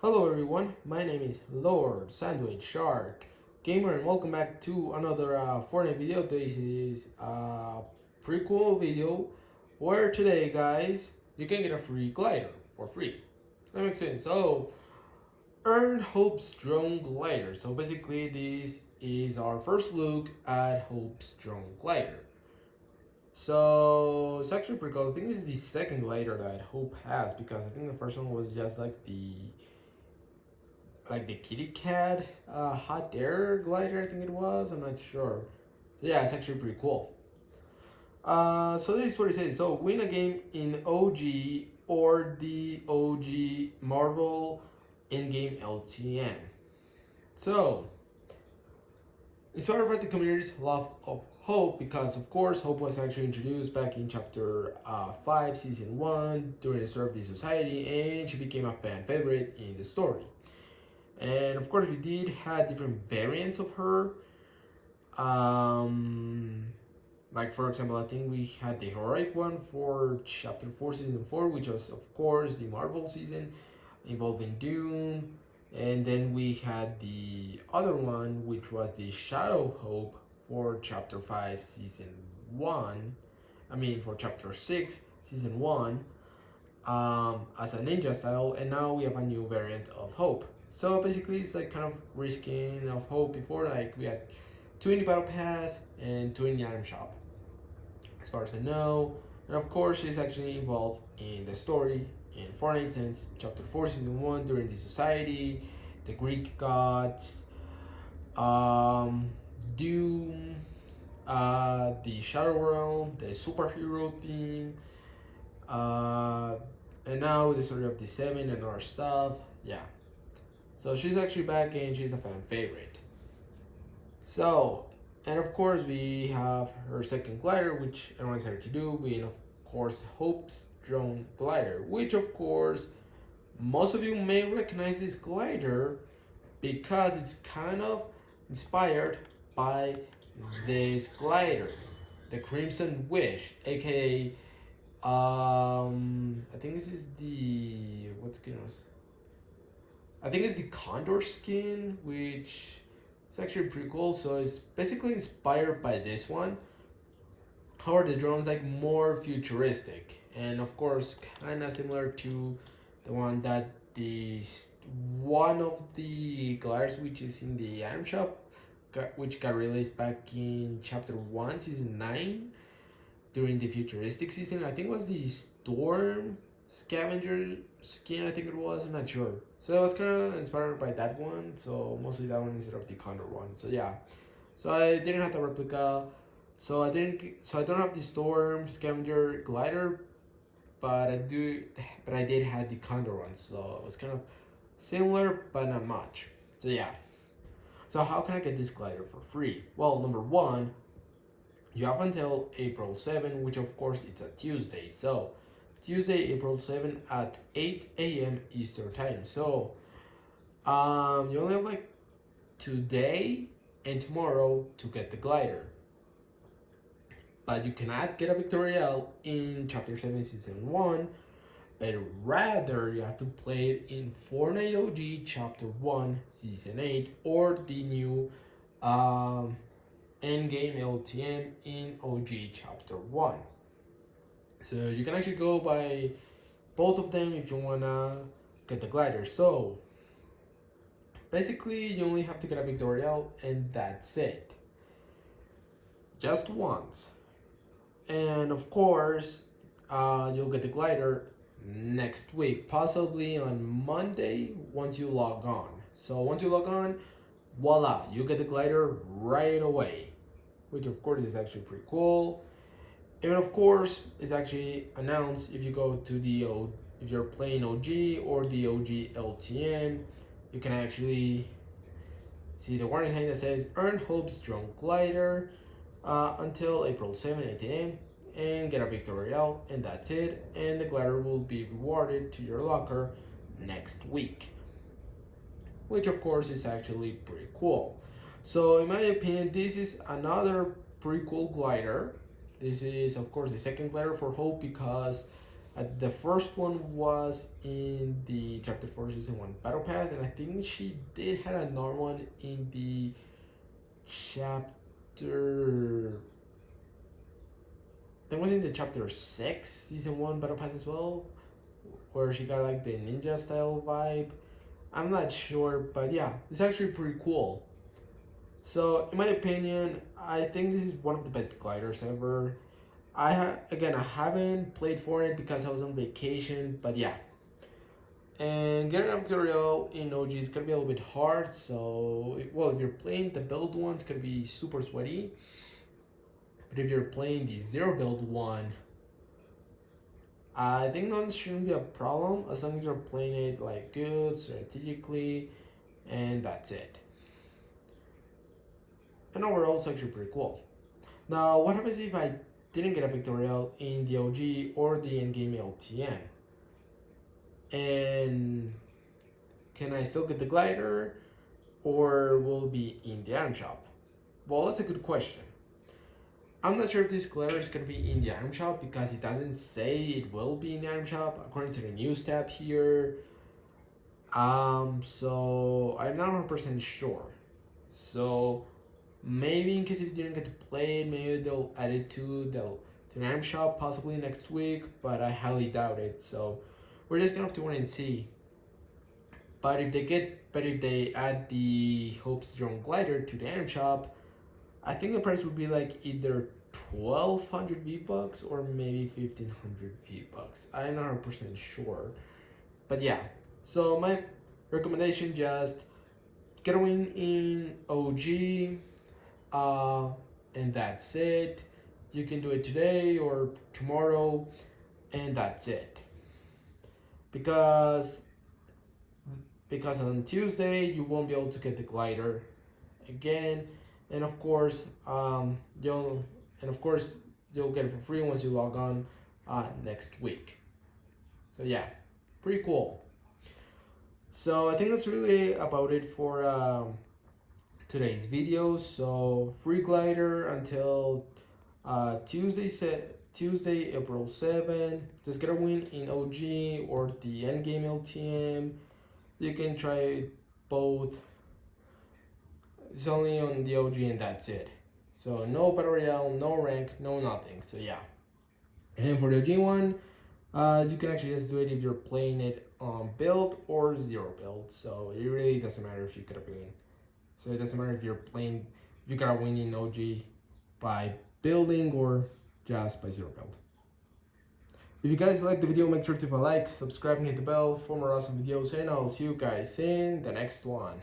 Hello everyone, my name is Lord Sandwich Shark Gamer and welcome back to another Fortnite video. This is a prequel video where today guys, you can get a free glider for free. Let me explain. So, earn Hope's Drone Glider. So basically this is our first look at Hope's Drone Glider. So it's actually pretty cool. I think this is the second glider that Hope has because I think the first one was just like the kitty cat hot air glider, I think it was. I'm not sure. Yeah, it's actually pretty cool. So this is what it says. So win a game in OG or the OG Marvel Endgame LTM. So inspired by the community's love of Hope, because of course Hope was actually introduced back in chapter 5, season 1 during the start of the society, and she became a fan favorite in the story. And of course we did have different variants of her. um like for example, I think we had the heroic one for chapter 4 season 4, which was of course the Marvel season involving Doom. And then we had the other one, which was the Shadow Hope for chapter 5 season 1, I mean for chapter 6 season 1, as a ninja style. And now we have a new variant of Hope. So basically, it's like kind of reskin of Hope. Before, like we had two in the Battle Pass and two in the item shop, as far as I know. And of course, she's actually involved in the story in Fortnite since chapter 4, season 1, during the society, the Greek gods, um, Doom, the Shadow Realm, the superhero theme, uh, and now the story of the Seven and other stuff. Yeah. So she's actually back and she's a fan favorite. So, and of course we have her second glider, which everyone's here to do, being of course Hope's Drone Glider, which of course most of you may recognize this glider because it's kind of inspired by this glider, the Crimson Wish, aka I think this is the what's skin was I think it's the Condor skin, which is actually pretty cool. So it's basically inspired by this one. However, the drone's like more futuristic, and of course, kind of similar to the one that the one of the gliders, which is in the item shop, which got released back in chapter 1, season 9, during the futuristic season. I think it was the Storm Scavenger skin, I think it was. I'm not sure. So I was kind of inspired by that one. So mostly that one instead of the Condor one. So yeah. So I didn't have the replica. So I didn't. So I don't have the Storm Scavenger glider, but I do. But I did have the Condor one. So it was kind of similar, but not much. So yeah. So how can I get this glider for free? Well, number one, you have until April 7, which of course it's a Tuesday. So Tuesday, April 7 at 8 a.m. Eastern time. So you only have like today and tomorrow to get the glider. But you cannot get a Victorial in chapter 7 season 1, but rather you have to play it in Fortnite OG chapter 1 season 8 or the new Endgame LTM in OG chapter 1. So you can actually go by both of them if you wanna get the glider. So basically you only have to get a Victorial and that's it. Just once. And of course, you'll get the glider next week, possibly on Monday once you log on. So once you log on, voila, you get the glider right away, which of course is actually pretty cool. And of course, it's actually announced if you go to if you're playing OG or the OG LTM, you can actually see the warning sign that says Earn Hope's Drone Glider until April 7, 8 a.m. and get a Victorial, and that's it. And the glider will be rewarded to your locker next week, which of course is actually pretty cool. So in my opinion, this is another pretty cool glider. This is of course the second glider for Hope because The first one was in the Chapter 4 Season 1 Battle Pass, and I think she did have another one in the chapter. That was in the Chapter 6 Season 1 Battle Pass as well, where she got like the ninja style vibe. I'm not sure, but yeah, it's actually pretty cool. So, in my opinion, I think this is one of the best gliders ever. Again, I haven't played Fortnite because I was on vacation, but yeah. And getting up tutorial in OG is gonna be a little bit hard. So, well, if you're playing the build one, it's gonna be super sweaty. But if you're playing the zero build one, I think that shouldn't be a problem as long as you're playing it like good, strategically, and that's it. And overall, it's actually pretty cool. Now, what happens if I didn't get a tutorial in the OG or the Endgame LTM? And can I still get the glider, or will it be in the item shop? Well, that's a good question. I'm not sure if this glider is going to be in the item shop because it doesn't say it will be in the item shop according to the news tab here. So I'm not 100% sure. So maybe in case if you didn't get to play it, maybe they'll add it to the item shop possibly next week, but I highly doubt it. So we're just gonna have to wait and see. But if they add the Hope's Drone Glider to the item shop, I think the price would be like either 1,200 V-Bucks or maybe 1,500 V-Bucks. I'm not 100% sure. But yeah, so my recommendation, just get a win in OG, and that's it. You can do it today or tomorrow, and that's it. Because on Tuesday you won't be able to get the glider again, and of course you'll get it for free once you log on next week. So yeah, pretty cool. So I think that's really about it for today's video. So free glider until Tuesday, April 7. Just get a win in OG or the Endgame LTM. You can try both. It's only on the OG and that's it. So no battle royale, no rank, no nothing. So yeah. And for the OG one, you can actually just do it if you're playing it on build or zero build. So it really doesn't matter if you get a win. So it doesn't matter if you're playing, you got a win in OG by building or just by zero build. If you guys like the video, make sure to leave a like, subscribe, and hit the bell for more awesome videos, and I'll see you guys in the next one.